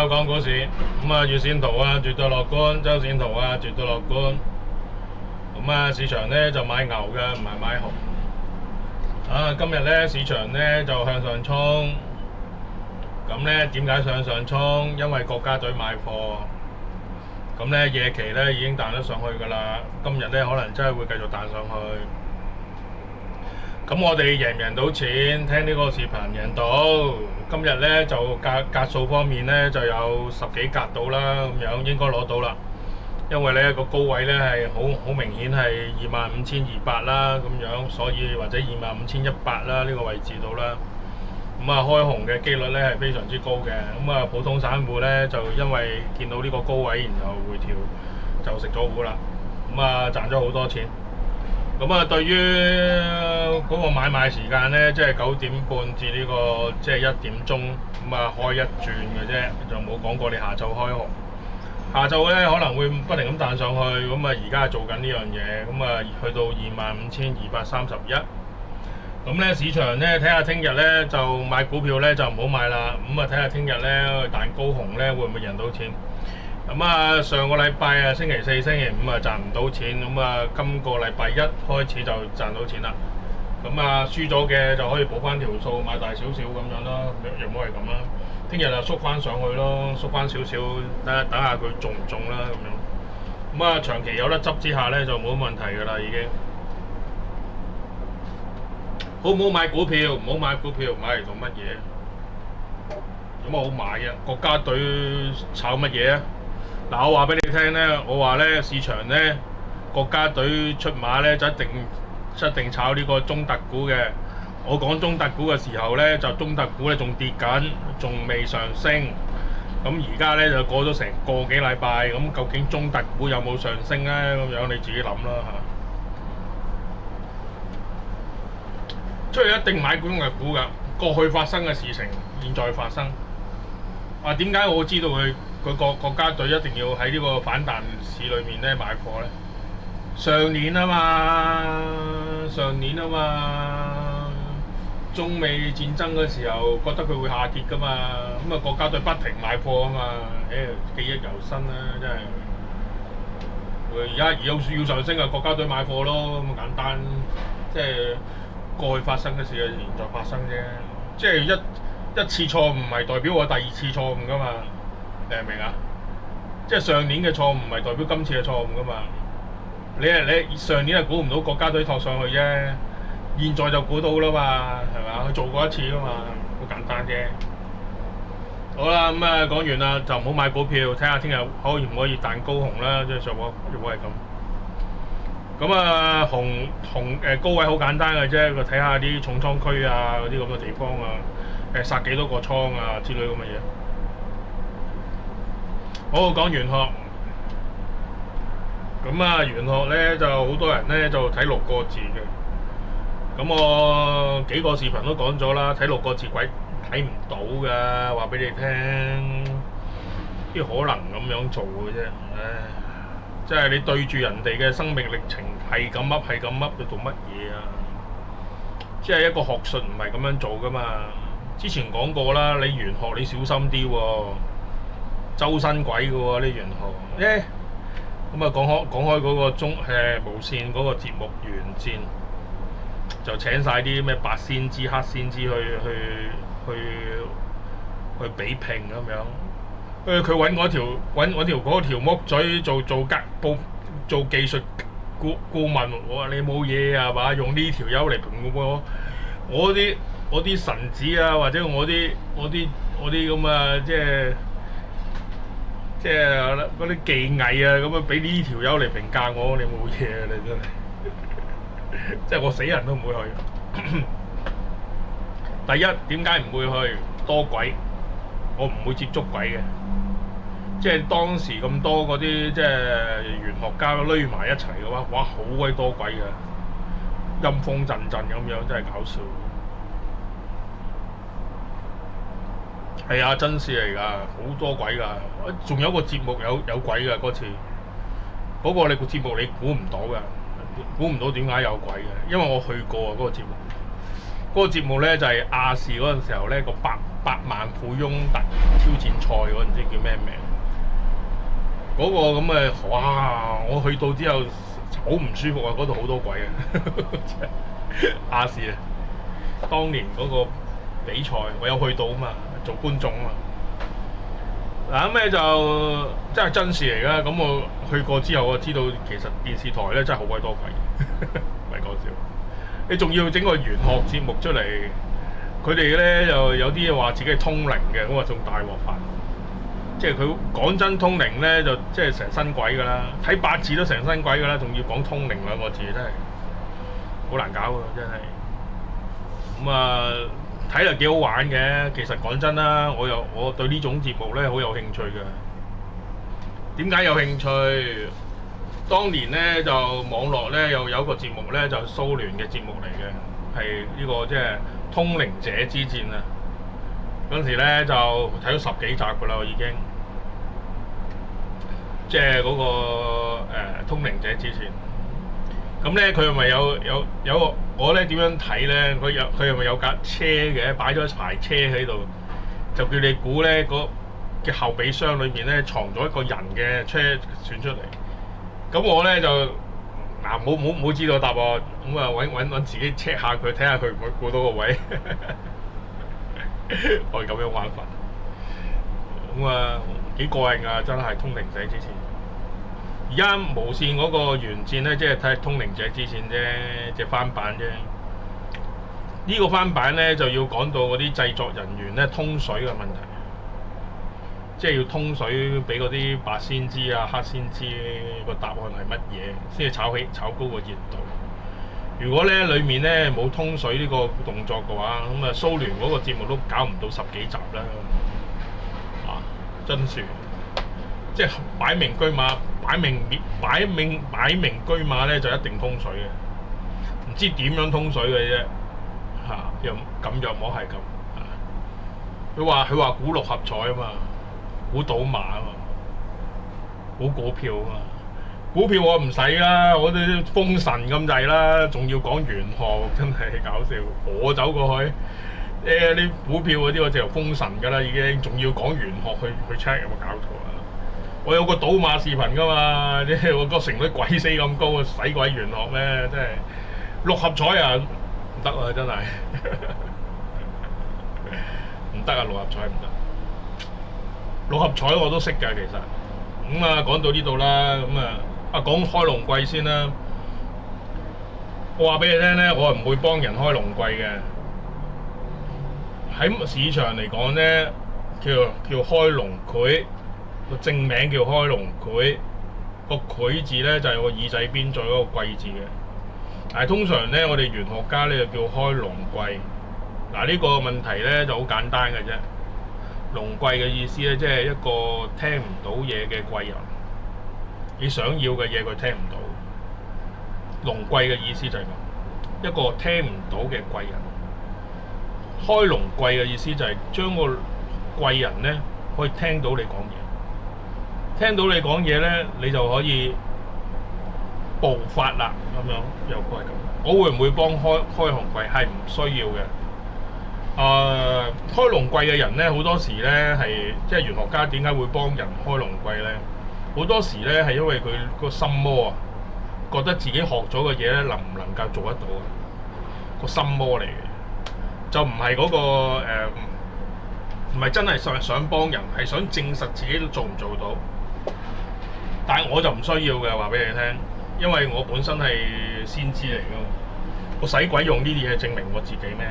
講股市，月線圖啊絕對樂觀，周線圖啊絕對樂觀。市場咧就買牛嘅，唔係買熊。今日咧市場咧就向上衝。咁咧點解向上衝？因為國家隊買貨。咁咧夜期咧已經彈得上去㗎啦。今日咧可能真係會繼續彈上去。咁我哋贏唔贏到錢？聽呢個視頻贏到。今日咧就格數方面咧就有10幾格到啦，咁樣應該攞到啦。因為咧個高位咧係好明顯係25,200啦，咁樣，所以或者25,100啦呢個位置到啦。開紅嘅機率咧係非常之高嘅。普通散戶咧就因為見到呢個高位，然後回調就食咗糊啦。賺咗好多錢。對於嗰個買賣時間咧，即係9點半至呢個即係1點鐘，開一轉嘅啫，就冇講過你下晝開紅。下晝咧可能會不停咁彈上去，而家做緊呢樣嘢，去到25,231。咁咧市場咧睇下聽日咧就買股票咧就唔好買啦。睇下聽日咧彈高紅咧會唔會贏到錢？上個禮拜星期4、星期5賺唔到錢，今個禮拜一開始就賺到錢啦。輸咗嘅就可以補翻條數，買大少少咁樣啦，又冇係咁啦。聽日就縮翻上去咯，縮翻少少，等下佢中唔中啦咁樣。長期有得執之下咧就冇問題㗎啦，已經。好唔好買股票？唔好買股票，買嚟做乜嘢？有乜好買啊？國家隊炒乜嘢啊？我話俾你聽咧，我話咧市場咧國家隊出馬咧就一定炒呢個中特股嘅。我講中特股嘅時候咧，就中特股咧仲跌緊，仲未上升。而家咧就過咗成個幾禮拜，究竟中特股有冇上升咧？咁樣你自己諗啦嚇。所以一定買中特股㗎。過去發生嘅事情，現在發生。點解我知道佢國家隊一定要喺呢個反彈市裏面咧買貨咧？上年啊嘛，中美戰爭嘅時候覺得佢會下跌㗎嘛，國家隊不停買貨啊嘛，記憶猶新啦，真係。而家要上升啊，國家隊買貨咯，咁簡單。即係過去發生嘅事，現在發生啫。即係一次錯誤唔係代表我第二次錯誤㗎嘛，你明唔明啊？即係上年嘅錯誤唔係代表今次嘅錯誤㗎嘛。你上年係估唔到國家隊托上去啫，現在就估到啦嘛，係咪？佢做過一次㗎嘛，好簡單啫。好啦，講完啦，就唔好買股票，睇下聽日可唔可以彈高紅啦，即係上網如果係咁。紅高位好簡單嘅啫，佢睇下啲重倉區啊，嗰啲咁嘅地方啊，殺幾多個倉啊之類咁嘅嘢。好，講玄學。玄學咧就好多人咧就睇6個字嘅。我幾個視頻都講咗啦，睇6個字鬼睇唔到㗎，話俾你聽，邊可能咁樣做嘅啫？即係你對住人哋嘅生命歷程係咁噏，你做乜嘢啊？即係一個學術唔係咁樣做㗎嘛。之前講過啦，你玄學你小心啲喎，周身鬼㗎喎，你玄學。講開嗰個無線嗰個節目完戰，就請晒啲咩白先知、黑先知去比拼咁樣。佢揾嗰條木嘴做技術顧問，我話你冇嘢係嘛？用呢條友嚟評我啲神子啊，或者我啲咁啊，即係嗰啲技藝啊，咁樣俾呢條友嚟評價我，你冇嘢啊！你真係，即係我死人都唔會去。第一，點解唔會去？多鬼，我唔會接觸鬼嘅。即係當時咁多嗰啲即係玄學家匿埋一齊嘅話，哇，好鬼多鬼嘅，陰風陣陣咁樣，真係搞笑。係啊，真事嚟㗎，好多鬼㗎。仲有個節目有鬼㗎嗰次，嗰個你個節目你估唔到㗎，估唔到點解有鬼嘅，因為我去過嗰個節目。嗰個節目咧就係亞視嗰陣時候咧個百萬富翁挑戰賽嗰唔知叫咩名。嗰個咁嘅，哇！我去到之後好唔舒服啊！嗰度好多鬼啊！亞視啊，當年嗰個比賽我有去到啊嘛，做觀眾啊嘛。嗱咁咧就真係真事嚟㗎。咁我去過之後，我知道其實電視台咧真係好鬼多鬼，唔係講笑。你仲要整個玄學節目出嚟，佢哋咧又有啲話自己係通靈嘅，咁啊仲大鑊飯。即係佢講真通靈咧，就即係成身鬼㗎啦，睇八字都成身鬼㗎啦，仲要講通靈兩個字，真係好難搞㗎，真係。咁啊睇嚟幾好玩嘅，其實講真啦，我對呢種節目咧好有興趣嘅。點解有興趣？當年咧就網絡咧又有個節目咧就係蘇聯嘅節目嚟嘅，係呢個即係通靈者之戰啊！嗰陣時咧就睇咗10幾集㗎啦，我已經。即係嗰個通靈者之前，咁咧佢係咪有個我咧點樣睇咧？佢係咪有架車嘅，擺咗一排車喺度，就叫你估咧嘅後備箱裏面咧藏咗一個人嘅車選出嚟。咁我咧就冇知道答案，咁啊揾自己 check 下佢，睇下佢唔會估到個位。我係咁樣玩法，咁啊幾過癮啊！真係通靈者之前，而家無線嗰個原戰咧，即係睇通靈者之前啫，隻翻版啫。呢個翻版咧就要講到嗰啲製作人員咧通水嘅問題，即係要通水俾嗰啲白先知啊、黑先知個答案係乜嘢，先至炒高個熱度。如果咧裡面咧冇通水呢個動作嘅話，咁啊蘇聯嗰個節目都搞唔到10幾集啦。啊，真算，即係擺明車馬，擺明車馬咧就一定通水嘅，唔知點樣通水嘅啫。又咁若冇係咁。佢話估六合彩啊嘛，估賭馬啊嘛，估股票啊嘛。股票我唔使啦，我哋封神咁滯啦，仲要講玄學，真係搞笑。我走過去，啲股票嗰啲我直頭封神㗎啦，已經，仲要講玄學去 check， 有冇搞錯啊？我有個賭馬視頻㗎嘛，我個成率鬼死咁高，使鬼玄學咩？真係六合彩啊，唔得啊，真係唔得啊，六合彩唔得。六合彩我都識㗎，其實。咁啊，講到呢度啦，咁啊。講開龍櫃先啦，我話俾你聽咧，我係唔會幫人開龍櫃嘅。喺市場嚟講咧，叫開龍櫃，個正名叫開龍櫃，個櫃字咧就係個耳仔邊再嗰個貴字嘅。但係通常咧，我哋玄學家咧就叫開龍櫃。嗱，呢個問題咧就好簡單嘅啫。龍櫃嘅意思咧，即係一個聽唔到嘢嘅貴人。你想要嘅嘢佢聽唔到，龍櫃嘅意思就係咁，一個聽唔到嘅貴人。開龍櫃嘅意思就係將個貴人咧可以聽到你講嘢，聽到你講嘢咧，你就可以步發啦咁樣，又係咁。我會唔會幫開龍櫃？係唔需要嘅。開龍櫃嘅人咧，好多時咧係即係玄學家點解會幫人開龍櫃咧？好多時咧係因為佢個心魔啊，覺得自己學咗嘅嘢咧能唔能夠做得到啊？個心魔嚟嘅，就唔係嗰個唔係真係想幫人，係想證實自己都做唔做到。但係我就唔需要嘅，話俾你聽，因為我本身係先知嚟㗎嘛，我使鬼用呢啲嘢證明我自己咩？